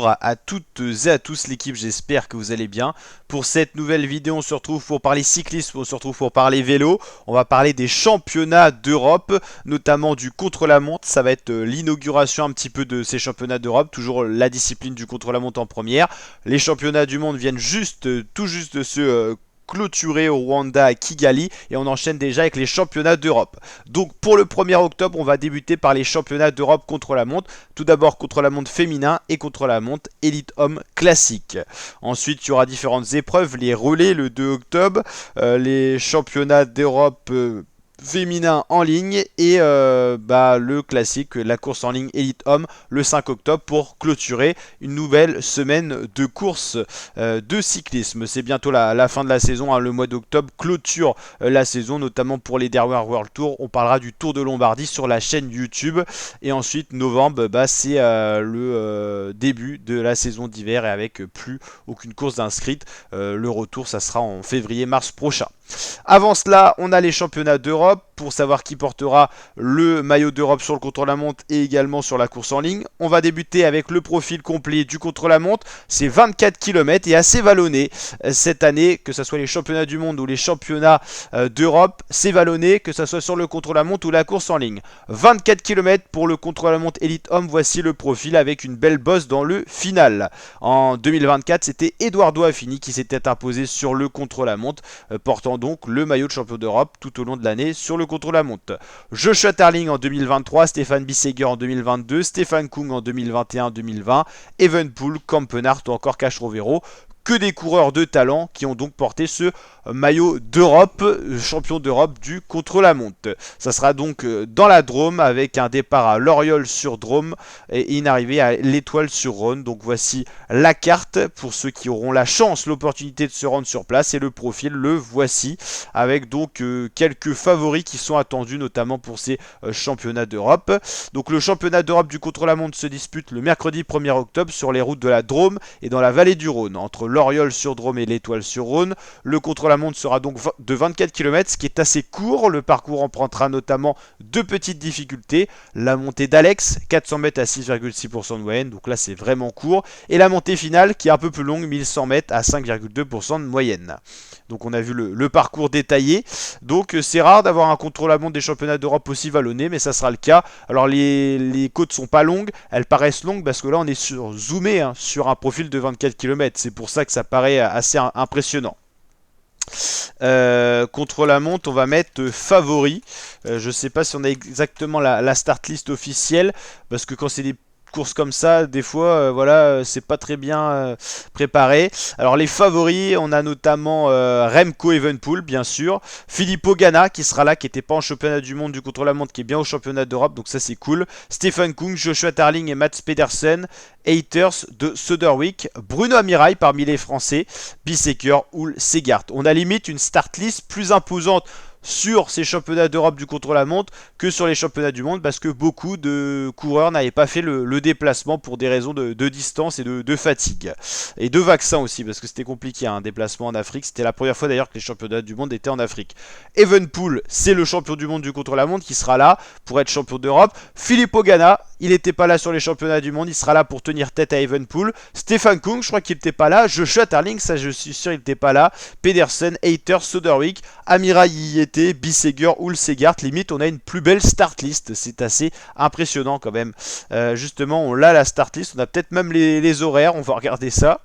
Bonjour à toutes et à tous l'équipe, j'espère que vous allez bien. Pour cette nouvelle vidéo, on se retrouve pour parler cyclisme, on se retrouve pour parler vélo. On va parler des championnats d'Europe, notamment du contre-la-montre. Ça va être l'inauguration un petit peu de ces championnats d'Europe, toujours la discipline du contre-la-montre en première. Les championnats du monde viennent tout juste de se clôturé au Rwanda à Kigali et on enchaîne déjà avec les championnats d'Europe. Donc pour le 1er octobre, on va débuter par les championnats d'Europe contre la montre. Tout d'abord contre la montre féminin et contre la montre élite homme classique. Ensuite, il y aura différentes épreuves, les relais le 2 octobre, les championnats d'Europe féminin en ligne et le classique, la course en ligne élite homme le 5 octobre pour clôturer une nouvelle semaine de course de cyclisme. C'est bientôt la fin de la saison, hein. Le mois d'octobre clôture la saison, notamment pour les Derwear World Tour. On parlera du Tour de Lombardie sur la chaîne YouTube et ensuite novembre, c'est le début de la saison d'hiver et avec plus aucune course d'inscrite. Le retour, ça sera en février-mars prochain. Avant cela, on a les championnats d'Europe pour savoir qui portera le maillot d'Europe sur le contre-la-montre et également sur la course en ligne. On va débuter avec le profil complet du contre-la-montre. C'est 24 km et assez vallonné cette année, que ce soit les championnats du monde ou les championnats d'Europe. C'est vallonné, que ce soit sur le contre-la-montre ou la course en ligne. 24 km pour le contre-la-montre élite homme. Voici le profil avec une belle bosse dans le final. En 2024, c'était Eduardo Affini qui s'était imposé sur le contre-la-montre, portant donc le maillot de champion d'Europe tout au long de l'année sur le contre-la-montre. Joshua Tarling en 2023, Stefan Bissegger en 2022, Stefan Kung en 2021-2020, Evenepoel, Kampenart ou encore Cash Rovero. Que des coureurs de talent qui ont donc porté ce maillot d'Europe, champion d'Europe du contre-la-montre. Ça sera donc dans la Drôme avec un départ à Loriol-sur-Drôme et une arrivée à l'Étoile-sur-Rhône. Donc voici la carte pour ceux qui auront la chance, l'opportunité de se rendre sur place et le profil, le voici avec donc quelques favoris qui sont attendus notamment pour ces championnats d'Europe. Donc le championnat d'Europe du contre-la-montre se dispute le mercredi 1er octobre sur les routes de la Drôme et dans la vallée du Rhône entre Loriol-sur-Drôme et l'Étoile-sur-Rhône. Le contre-la-montre sera donc de 24 km, ce qui est assez court. Le parcours empruntera notamment deux petites difficultés. La montée d'Alex, 400 mètres à 6,6% de moyenne, donc là c'est vraiment court. Et la montée finale qui est un peu plus longue, 1100 mètres à 5,2% de moyenne. Donc on a vu le parcours détaillé. Donc c'est rare d'avoir un contre-la-montre des championnats d'Europe aussi vallonné, mais ça sera le cas. Alors les côtes sont pas longues, elles paraissent longues parce que là on est zoomé sur un profil de 24 km. C'est pour ça que ça paraît assez impressionnant. Contre la montre, on va mettre favori. Je sais pas si on a exactement la start list officielle, parce que quand c'est des courses comme ça, des fois, c'est pas très bien préparé. Alors les favoris, on a notamment Remco Evenepoel, bien sûr, Filippo Ganna qui sera là, qui n'était pas en championnat du monde du contre-la-montre, qui est bien au championnat d'Europe, donc ça c'est cool. Stefan Kung, Joshua Tarling et Mats Pedersen, Haters de Söderwick, Bruno Amirail parmi les Français, Bissegger ou Segart. On a limite une start list plus imposante sur ces championnats d'Europe du contre-la-montre que sur les championnats du monde, parce que beaucoup de coureurs n'avaient pas fait le déplacement pour des raisons de distance et de fatigue et de vaccin aussi, parce que c'était compliqué un déplacement en Afrique. C'était la première fois d'ailleurs que les championnats du monde étaient en Afrique. Evenepoel, c'est le champion du monde du contre-la-montre qui sera là pour être champion d'Europe. Filippo Ganna, il n'était pas là sur les championnats du monde, il sera là pour tenir tête à Evenepoel. Stefan Kung, je crois qu'il n'était pas là. Joshua Tarling, ça je suis sûr il n'était pas là. Pedersen, Haters, Söderwick, Amirail y était, Bissegger ou Segart. Limite on a une plus belle start list, c'est assez impressionnant quand même. Justement on a la start list, on a peut-être même les horaires, on va regarder ça.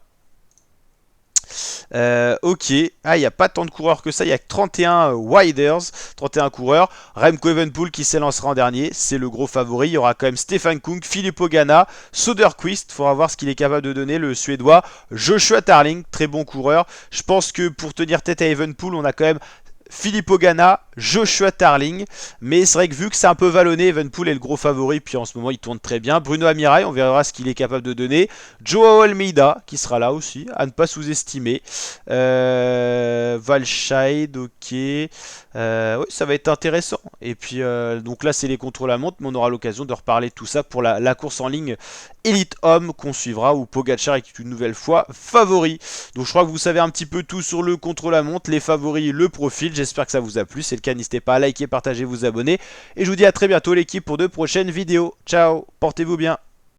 Ok, il n'y a pas tant de coureurs que ça, il y a 31 Widers, 31 coureurs. Remco Evenepoel qui s'élancera en dernier, c'est le gros favori. Il y aura quand même Stefan Kung, Filippo Ganna, Söderqvist, il faudra voir ce qu'il est capable de donner, le Suédois. Joshua Tarling, très bon coureur. Je pense que pour tenir tête à Evenepoel, on a quand même Filippo Ganna, Joshua Tarling, mais c'est vrai que vu que c'est un peu vallonné, Evenepoel est le gros favori, puis en ce moment il tourne très bien. Bruno Amirail, on verra ce qu'il est capable de donner. Joao Almeida, qui sera là aussi, à ne pas sous-estimer. Valscheid, ok. Oui, ça va être intéressant. Et puis, donc là c'est les contre-la-montre, mais on aura l'occasion de reparler de tout ça pour la course en ligne Elite Homme qu'on suivra, où Pogacar est une nouvelle fois favori. Donc je crois que vous savez un petit peu tout sur le contre-la-montre, les favoris, le profil. J'espère que ça vous a plu. Si c'est le cas, n'hésitez pas à liker, partager, vous abonner. Et je vous dis à très bientôt l'équipe pour de prochaines vidéos. Ciao, portez-vous bien.